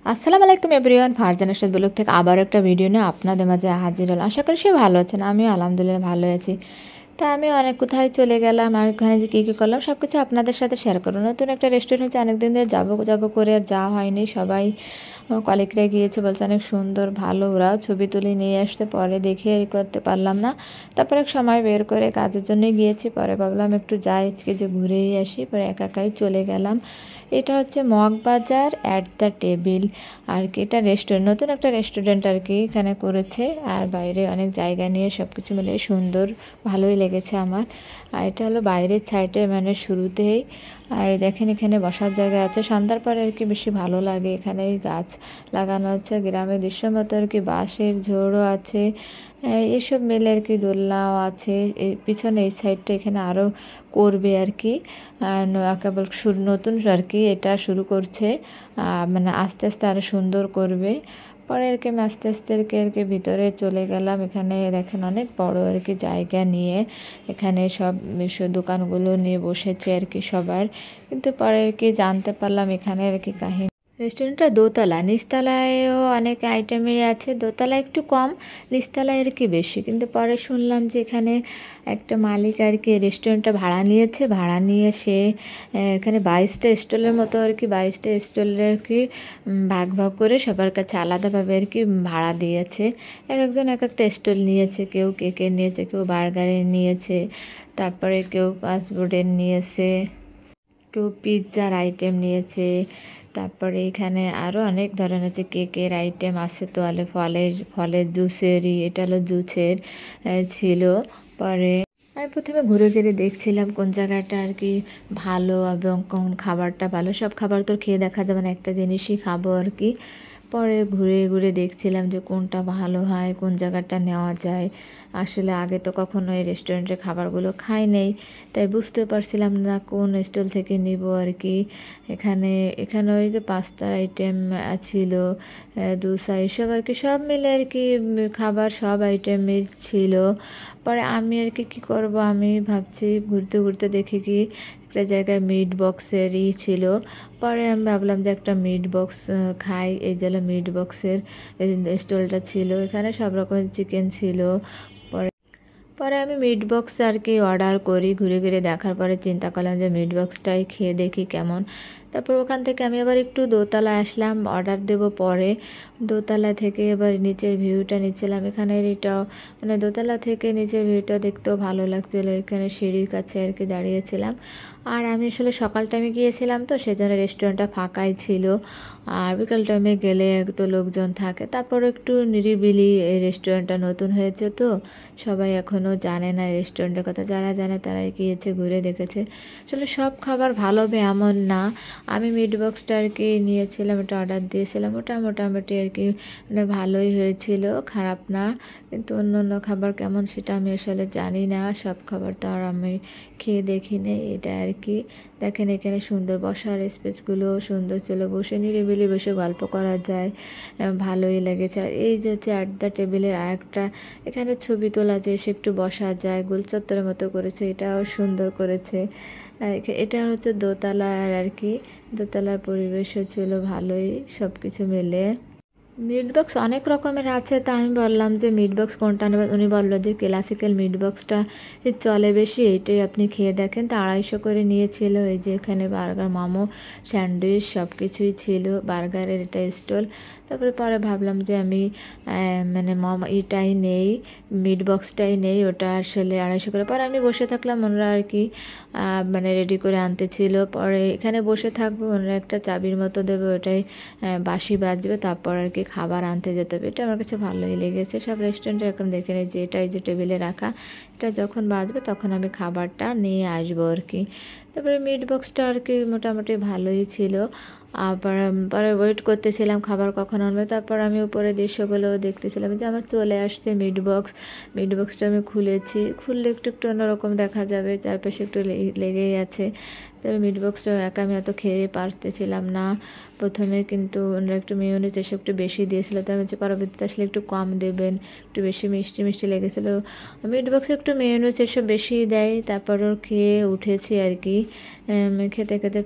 আসসালামু আলাইকুম everyone, Farzan Arshad blog থেকে আবার একটা ভিডিও নিয়ে আপনাদের মাঝে হাজির হলাম। আশা করি সবাই ভালো আছেন, আমিও আলহামদুলিল্লাহ ভালো আছি। তা আমি অনেক কোথায় চলে গেলাম আর ওখানে যে কী কী করলাম সব কিছু আপনাদের সাথে শেয়ার করব। নতুন একটা রেস্টুরেন্ট হচ্ছে, অনেকদিন ধরে যাবো যাবো করে আর যাওয়া হয়নি। সবাই কলিগরা গিয়েছে, বলছে অনেক সুন্দর ভালো, ওরাও ছবি তুলে নিয়ে আসছে, পরে দেখে করতে পারলাম না। তারপরে এক সময় বের করে কাজের জন্যই গিয়েছি, পরে ভাবলাম একটু যাই আজকে যে ঘুরেই আসি, পরে একা একাই চলে গেলাম। এটা হচ্ছে মগবাজার অ্যাট দ্য টেবিল আর কি, এটা রেস্টুরেন্ট, নতুন একটা রেস্টুরেন্ট আর কি এখানে করেছে। আর বাইরে অনেক জায়গা নিয়ে সব কিছু মিলে সুন্দর, ভালোই লেগেছে আমার। আর এটা হলো বাইরের সাইডে, মানে শুরুতেই। আর দেখেন এখানে বসার জায়গা আছে, সন্ধ্যার পরে আর কি বেশি ভালো লাগে। এখানে গাছ লাগানো হচ্ছে, গ্রামের দৃশ্য মতো আর কি, বাঁশের ঝোড়ও আছে, এসব মিলে আর কি, দোলনাও আছে। এই পিছনে এই সাইডটা এখানে আরও করবে আর কি, কেবল নতুন আর কি এটা শুরু করছে, মানে আস্তে আস্তে আরও সুন্দর করবে। পরে আর কি আমি আস্তে আস্তে আর কি ভিতরে চলে গেলাম। এখানে দেখেন অনেক বড় আর কি জায়গা নিয়ে এখানে সব দোকানগুলো নিয়ে বসেছে আর কি সবার। কিন্তু পরে আর কি জানতে পারলাম এখানে আর কি কাহিনী, রেস্টুরেন্টটা দোতলা, নিচতলায়ও অনেক আইটেমই আছে, দোতলা একটু কম, নিচতলায় আর কি বেশি। কিন্তু পরে শুনলাম যে এখানে একটা মালিক আর কি রেস্টুরেন্টটা ভাড়া নিয়েছে, ভাড়া নিয়ে সে এখানে 22টা স্টলের মতো আর কি, 22টা স্টলের আর কি ভাগ ভাগ করে সবার কাছে আলাদাভাবে আর কি ভাড়া দিয়েছে। একজন এক একটা স্টল নিয়েছে, কেউ কেকের নিয়েছে, কেউ বার্গারের নিয়েছে, তারপরে কেউ ফাস্টফুডের নিয়েছে, কেউ পিৎজার আইটেম নিয়েছে। তারপরে এখানে আরও অনেক ধরনের আছে, কেকের আইটেম আছে, তোয়ালে ফলের ফলের জুসেরই, এটা হলো জুসের ছিল। পরে আমি প্রথমে ঘুরে ঘুরে দেখছিলাম কোন জায়গাটা আর কি ভালো এবং কোন খাবারটা ভালো। সব খাবার তো খেয়ে দেখা যাবে না, একটা জিনিসই খাবো আর কি। পরে ঘুরে ঘুরে দেখছিলাম যে কোনটা ভালো হয়, কোন জায়গাটা নেওয়া যায়। আসলে আগে তো কখনো এই রেস্টুরেন্টের খাবারগুলো খাই নেই, তাই বুঝতে পারছিলাম না কোন স্টল থেকে নিব আর কি। এখানে এখানে ওই যে পাস্তার আইটেম ছিল, দোসা, এসব আর কি সব মিলে আর কি খাবার সব আইটেমই ছিল। পরে আমি আর কি কী করবো, আমি ভাবছি ঘুরতে ঘুরতে দেখি কি একটা জায়গায় মিট বক্সেরই ছিল। পরে আমি ভাবলাম যে একটা মিট বক্স খাই, এই যে মিট বক্সের স্টলটা ছিল, এখানে সব রকমের চিকেন ছিল। পরে পরে আমি মিট বক্স আর কি অর্ডার করি, ঘুরে ঘুরে দেখার পরে চিন্তা করলাম যে মিট বক্সটাই খেয়ে দেখি কেমন। তারপর ওখান থেকে আমি আবার একটু দোতলায় আসলাম, অর্ডার দেব পরে। দোতলা থেকে এবার নিচের ভিউটা নিচ্ছিলাম, এখানের এটাও মানে দোতলা থেকে নিচের ভিউটা দেখতেও ভালো লাগছিলো। এখানে সিঁড়ির কাছে আর কি দাঁড়িয়েছিলাম। আর আমি আসলে সকাল টাইমে গিয়েছিলাম তো সেজন্য রেস্টুরেন্টটা ফাঁকাই ছিল, আর বিকাল টাইমে গেলে তো লোকজন থাকে। তারপর একটু নিরিবিলি, এই রেস্টুরেন্টটা নতুন হয়েছে তো সবাই এখনও জানে না রেস্টুরেন্টের কথা, যারা জানে তারাই গিয়েছে, ঘুরে দেখেছে। আসলে সব খাবার ভালো হবে এমন না। আমি মিট বক্সটা আর কি নিয়েছিলাম, এটা অর্ডার দিয়েছিলাম, ওটা মোটামুটি আর কি মানে ভালোই হয়েছিল, খারাপ না। কিন্তু অন্য অন্য খাবার কেমন সেটা আমি আসলে জানি না, সব খাবার তো আর আমি খেয়ে দেখি নেই, এটা আর কি। দেখেন এখানে সুন্দর বসার স্পেসগুলো সুন্দর ছিল, বসে নিরিবিলি বসে গল্প করা যায়, ভালোই লেগেছে। আর এই যে হচ্ছে অ্যাট দ্য টেবিলের আরেকটা, এখানে ছবি তোলা যায়, সে একটু বসা যায়, গোল চত্বরের মতো করেছে, এটাও সুন্দর করেছে। এটা হচ্ছে দোতলার আর কি, দোতলার পরিবেশও ছিল ভালোই, সব কিছু মিলে। মিট বক্স অনেক রকমের আছে, তা আমি বললাম যে মিট বক্স কোনটা নেবেন, উনি বললো যে ক্লাসিক্যাল মিট বক্সটা চলে বেশি, এইটাই আপনি খেয়ে দেখেন। তা 250 করে নিয়েছিল। এই যে এখানে বার্গার, মোমো, স্যান্ডউইচ সব কিছুই ছিল, বার্গারের এটা স্টল। তারপরে পরে ভাবলাম যে আমি মানে এটাই নেই, মিট বক্সটাই নেই, ওটা আসলে 250 করে। পরে আমি বসে থাকলাম, ওনারা আর কি মানে রেডি করে আনতে ছিল। পরে এখানে বসে থাকবো, ওনারা একটা চাবির মতো দেবে, ওটাই বাঁশি বাজবে, তারপর আর কি খাবার আনতে যেতে হবে। এটা আমার কাছে ভালোই লেগেছে, সব রেস্টুরেন্টে এরকম দেখে নিই যে এটাই যে টেবিলে রাখা, এটা যখন বাজবে তখন আমি খাবারটা নিয়ে আসবো আর কি। তারপরে মিট বক্সটা আর কি মোটামুটি ভালোই ছিল। আবার পরে ওয়েট করতেছিলাম খাবার কখন আনবে। তারপর আমি উপরে দৃশ্যগুলো দেখতেছিলাম যে আমার চলে আসছে মিট বক্স। মিট বক্সটা আমি খুলেছি, খুললে একটু একটু অন্যরকম দেখা যাবে, চারপাশে একটু লেগেই আছে। তবে মিট বক্সটা একা আমি এত খেয়ে পারতেছিলাম না প্রথমে, কিন্তু ওনারা একটু মেয়োনিজ এসব একটু বেশি দিয়েছিল, তো আমি হচ্ছে পরবর্তীতে আসলে একটু কম দেবেন, একটু বেশি মিষ্টি মিষ্টি লেগেছিলো। মিট বক্সে একটু মেয়োনিজ এসব বেশি দেয়। তারপরও খেয়ে উঠেছি আর কি, খেতে খেতে